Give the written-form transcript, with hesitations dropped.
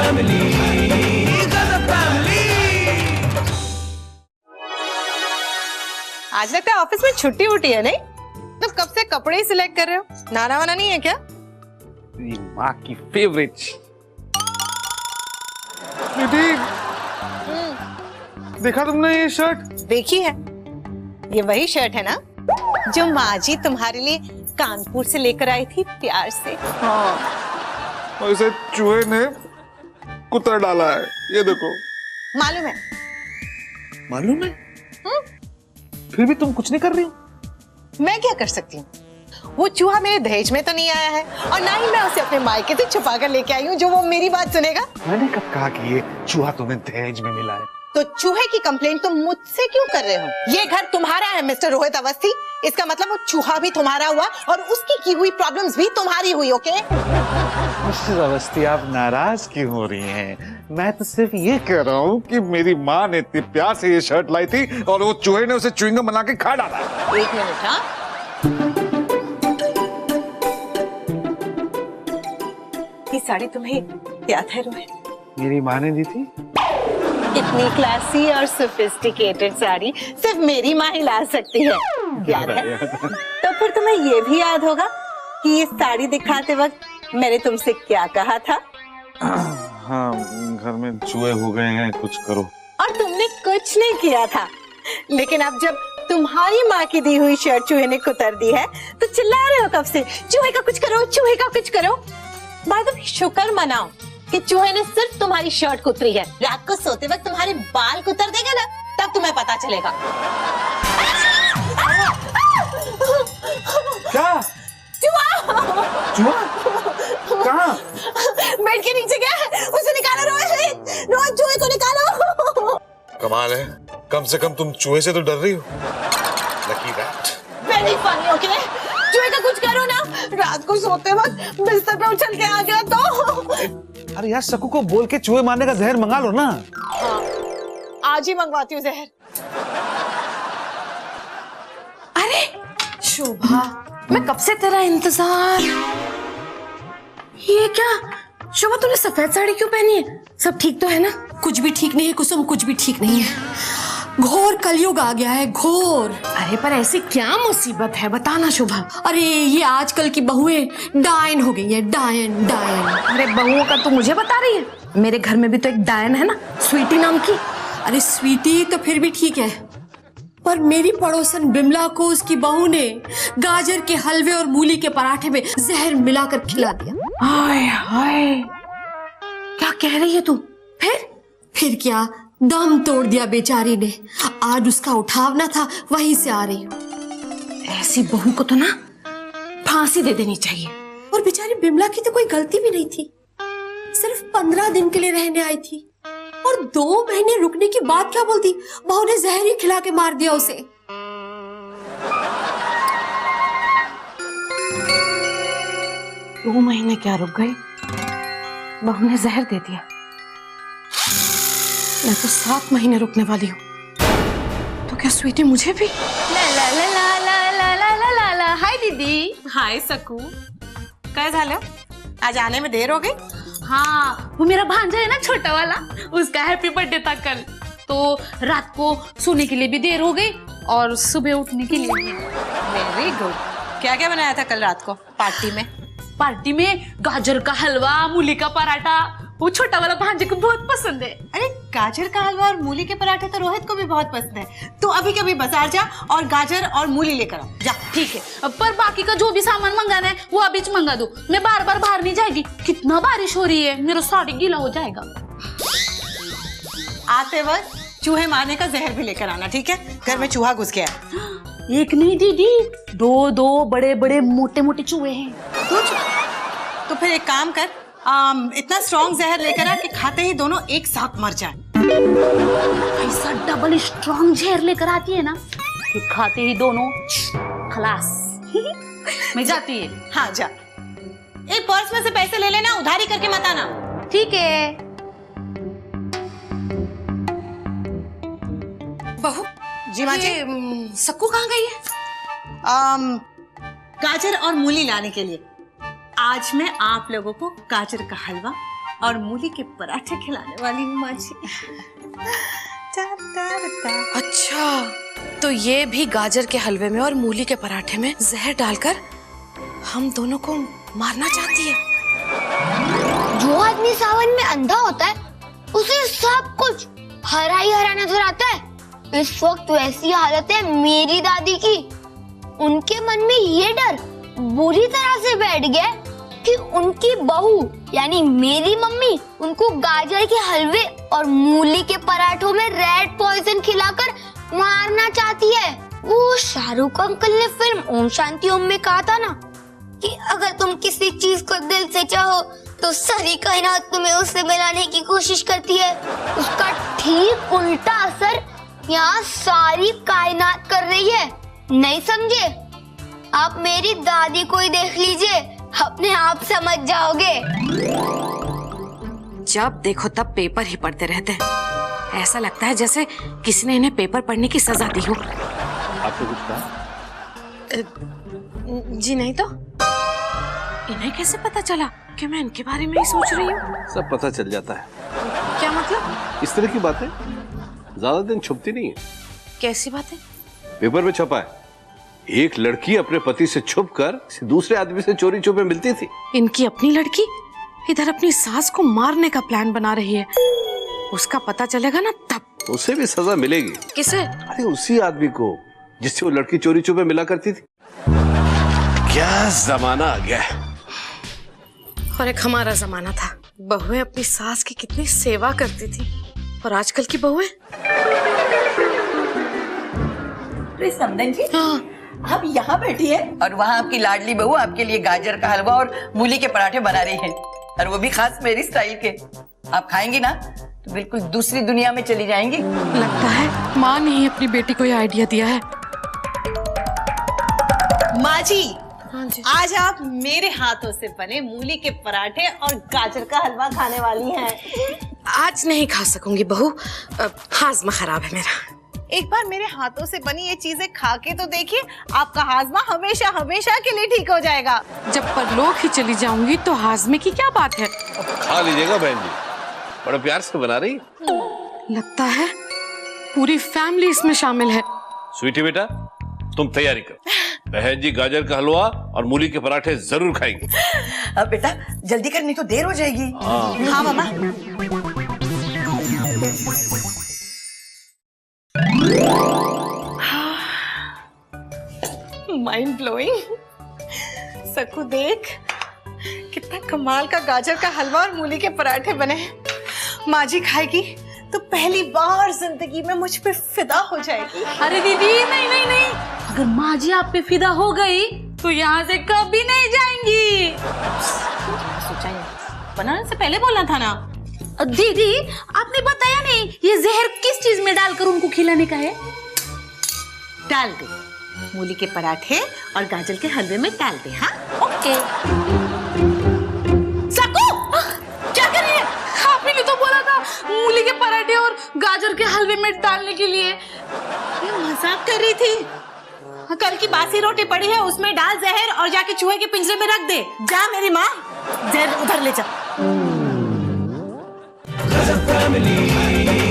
Family, गजब family. आज लगता है ऑफिस में छुट्टी उठी है नहीं? तो कब से कपड़े ही सिलेक्ट कर रहे हो? नाना वाना नहीं है क्या? माँ की फेवरेट। देखा तुमने ये शर्ट? देखी है, ये वही शर्ट है ना जो माँ जी तुम्हारे लिए कानपुर से लेकर आई थी प्यार से। हाँ, और इसे चूहे ने कुतर डाला है, ये देखो। मालूम है? मालूम है? फिर भी तुम कुछ नहीं कर रही हो? मैं क्या कर सकती हूँ? वो चूहा मेरे दहेज में तो नहीं आया है और ना ही मैं उसे अपने मायके से छुपा कर लेके आई हूँ जो वो मेरी बात सुनेगा। मैंने कब कहा कि ये चूहा तुम्हें दहेज में मिला है? तो चूहे की कंप्लेंट तुम मुझसे क्यों कर रहे हो? ये घर तुम्हारा है मिस्टर रोहित अवस्थी, इसका मतलब वो चूहा भी तुम्हारा हुआ और उसकी की हुई प्रॉब्लम्स भी तुम्हारी हुई। ओके मिस्टर अवस्थी, आप नाराज क्यों हो रही हैं? मैं तो सिर्फ ये कह रहा हूँ कि मेरी माँ ने इतने प्यार से ये शर्ट लाई थी और वो चूहे ने उसे च्युइंगम बना के खा डाला। एक मिनट। हाँ, ये साड़ी तुम्हें याद है रोहित? मेरी माँ ने दी थी। इतनी क्लासी और सोफिस्टिकेटेड साड़ी सिर्फ मेरी माँ ही ला सकती है, याद है? तो फिर तुम्हें ये भी याद होगा कि ये साड़ी दिखाते वक्त मैंने तुमसे क्या कहा था? हाँ, घर में चूहे हो गए हैं, कुछ करो। और तुमने कुछ नहीं किया था, लेकिन अब जब तुम्हारी माँ की दी हुई शर्ट चूहे ने कुतर दी है तो चिल्ला रहे हो कब से, चूहे का कुछ करो, चूहे का कुछ करो। बाय द वे, शुक्र मनाओ कि चूहे ने सिर्फ तुम्हारी शर्ट कुतरी है। रात को सोते वक्त तुम्हारे बाल कुतर देगा ना, तब तुम्हें पता चलेगा। क्या? चूहा! चूहा? कहाँ? बेड के नीचे गया है, उसे निकालो रोहित, रोहित चूहे को निकालो। कमाल है, कम से कम तुम चूहे से तो डर रही हो। Lucky rat. Very funny. Okay, चूहे का कुछ करो ना, रात को सोते वक्त बिस्तर पे उछल के आ गया तो। अरे यार, सकू को बोल के चूहे मारने का जहर मंगा लो ना। हाँ, आज ही मंगवाती हूँ जहर। अरे शोभा, मैं कब से तेरा इंतजार। ये क्या शोभा, तूने सफेद साड़ी क्यों पहनी है? सब ठीक तो है ना? कुछ भी ठीक नहीं है कुसुम, कुछ भी ठीक नहीं है। घोर कलयुग आ गया है, घोर। अरे पर ऐसी क्या मुसीबत है, बताना शोभा। अरे ये आजकल की बहुएं डायन हो गई है, डायन डायन। अरे बहुओं का तू मुझे बता रही है? मेरे घर में भी तो एक डायन है ना, स्वीटी नाम की। अरे स्वीटी तो फिर भी ठीक है, पर मेरी पड़ोसन बिमला को उसकी बहू ने गाजर के हलवे और मूली के पराठे में जहर मिलाकर खिला दिया। हाय हाय, क्या कह रही है तू? फिर क्या, दम तोड़ दिया बेचारी ने। आज उसका उठावना था, वहीं से आ रही हूँ। ऐसी बहू को तो ना फांसी दे देनी चाहिए। और बेचारी बिमला की तो कोई गलती भी नहीं थी, सिर्फ 15 दिन के लिए रहने आई थी और 2 महीने रुकने की बात क्या बोलती, बहू ने जहर ही खिला के मार दिया उसे। दो महीने क्या रुक गई, बहू ने जहर दे दिया। मैं तो 7 महीने रुकने वाली हूँ, तो क्या स्वीटी मुझे भी? ला ला ला ला ला ला ला ला ला ला। हाय दीदी। हाय सकू, काय झालं? आज आने में देर हो गई? हाँ, वो मेरा भांजा है ना छोटा वाला, उसका हैप्पी बर्थडे था कल, तो रात को सोने के लिए भी देर हो गई और सुबह उठने के लिए भी। Very good. क्या क्या बनाया था कल रात को पार्टी में? पार्टी में गाजर का हलवा, मूली का पराठा, वो छोटा वाला भांजे को बहुत पसंद है। अरे गाजर का हलवा और मूली के पराठे तो रोहित को भी बहुत पसंद है। तू अभी कभी बाजार जा और गाजर और मूली लेकर आओ जा। ठीक है, पर बाकी का जो भी सामान मंगाना है वो अभी मंगा दो, मैं बार बार बाहर नहीं जाएगी। कितना बारिश हो रही है, मेरा साड़ी गीला हो जाएगा। आते वक्त चूहे मारने का जहर भी लेकर आना, ठीक है? घर में चूहा घुस गया। एक नहीं दीदी, 2 बड़े बड़े मोटे मोटे चूहे हैं। तो फिर एक काम कर, इतना स्ट्रॉन्ग जहर लेकर आ कि खाते ही दोनों एक साथ मर जाए। ऐसा डबल स्ट्रॉन्ग जहर लेकर आती है ना कि खाते ही दोनों खलास। मैं जाती है। हाँ जा। एक पर्स में से पैसे ले लेना, उधारी करके मत आना। ठीक है। बहू जी माँ जी। सक्कू कहाँ गई है? गाजर और मूली लाने के लिए। आज मैं आप लोगों को गाजर का हलवा और मूली के पराठे खिलाने वाली हूँ माँ जी। अच्छा, तो ये भी गाजर के हलवे में और मूली के पराठे में जहर डालकर हम दोनों को मारना चाहती है। जो आदमी सावन में अंधा होता है उसे सब कुछ हरा ही हरा नजर आता है। इस वक्त वैसी हालत है मेरी दादी की। उनके मन में ये डर बुरी तरह से बैठ गया कि उनकी बहू यानी मेरी मम्मी उनको गाजर के हलवे और मूली के पराठों में रेड पॉइजन खिलाकर मारना चाहती है। वो शाहरुख अंकल ने फिल्म ओम शांति ओम में कहा था ना कि अगर तुम किसी चीज को दिल से चाहो तो सारी कायनात तुम्हें उससे मिलाने की कोशिश करती है। उसका ठीक उल्टा असर यहाँ सारी कायनात कर रही है। नहीं समझे? आप मेरी दादी को ही देख लीजिए, अपने आप समझ जाओगे। जब देखो तब पेपर ही पढ़ते रहते हैं। ऐसा लगता है जैसे किसी ने इन्हें पेपर पढ़ने की सजा दी हो। आपने कुछ कहा? जी नहीं तो। इन्हें कैसे पता चला कि मैं इनके बारे में ही सोच रही हूँ? सब पता चल जाता है। क्या मतलब? इस तरह की बातें ज्यादा दिन छुपती नहीं है। कैसी बातें? पेपर में छपा है, एक लड़की अपने पति से छुपकर दूसरे आदमी से चोरी छुपे मिलती थी। इनकी अपनी लड़की इधर अपनी सास को मारने का प्लान बना रही है। उसका पता चलेगा ना तब उसे भी सजा मिलेगी। किसे? अरे उसी आदमी को जिससे वो लड़की चोरी छुपे मिला करती थी। क्या जमाना आ गया है। और एक हमारा जमाना था, बहुएं अपनी सास की कितनी सेवा करती थी। और आजकल की बहुएं? समदन जी, हाँ। आप यहाँ बैठी है और वहाँ आपकी लाडली बहू आपके लिए गाजर का हलवा और मूली के पराठे बना रही है, और वो भी खास मेरी स्टाइल के। आप खाएंगी ना तो बिल्कुल दूसरी दुनिया में चली जाएंगी। लगता है माँ ने ही अपनी बेटी को यह आइडिया दिया है। माँ जी, हाँ जी। आज आप मेरे हाथों से बने मूली के पराठे और गाजर का हलवा खाने वाली हैं। आज नहीं खा सकूंगी बहू, हाजमा खराब है मेरा। एक बार मेरे हाथों से बनी ये चीजें खा के तो देखिए, आपका हाजमा हमेशा हमेशा के लिए ठीक हो जाएगा। जब परलोक ही चली जाऊंगी तो हाजमे की क्या बात है? खा लीजिएगा बहन जी, बड़ा प्यार से बना रही। लगता है पूरी फैमिली इसमें शामिल है। स्वीटी बेटा, तुम तैयारी करो, बहन जी गाजर का हलवा और मूली के पराठे जरूर खाएंगे। अब बेटा जल्दी कर, नहीं तो देर हो जाएगी। हाँ मामा। Mind blowing. सकू देख, कितना कमाल का गाजर का हलवा और मूली के पराठे बने हैं। माँ जी खाएगी तो पहली बार जिंदगी में मुझ पे फिदा हो जाएगी। अरे दीदी, नहीं नहीं नहीं, अगर माँ जी आप पे फिदा हो गई तो यहाँ से कभी नहीं जाएंगी। सोचा बनाने से पहले बोलना था ना। दीदी, आपने बताया नहीं ये जहर किस चीज में डालकर उनको खिलाने का है? डाल दे, मूली के पराठे और गाजर के हलवे में डाल दे। हाँ ओके। सकू, क्या कर रही है? आपने भी तो बोला था मूली के पराठे और गाजर के हलवे में डालने के लिए। ये मजाक कर रही थी। कल की बासी रोटी पड़ी है, उसमें डाल जहर और जाके चूहे के पिंजरे में रख दे। जा मेरी माँ, जहर उधर ले जा। Gazette Family.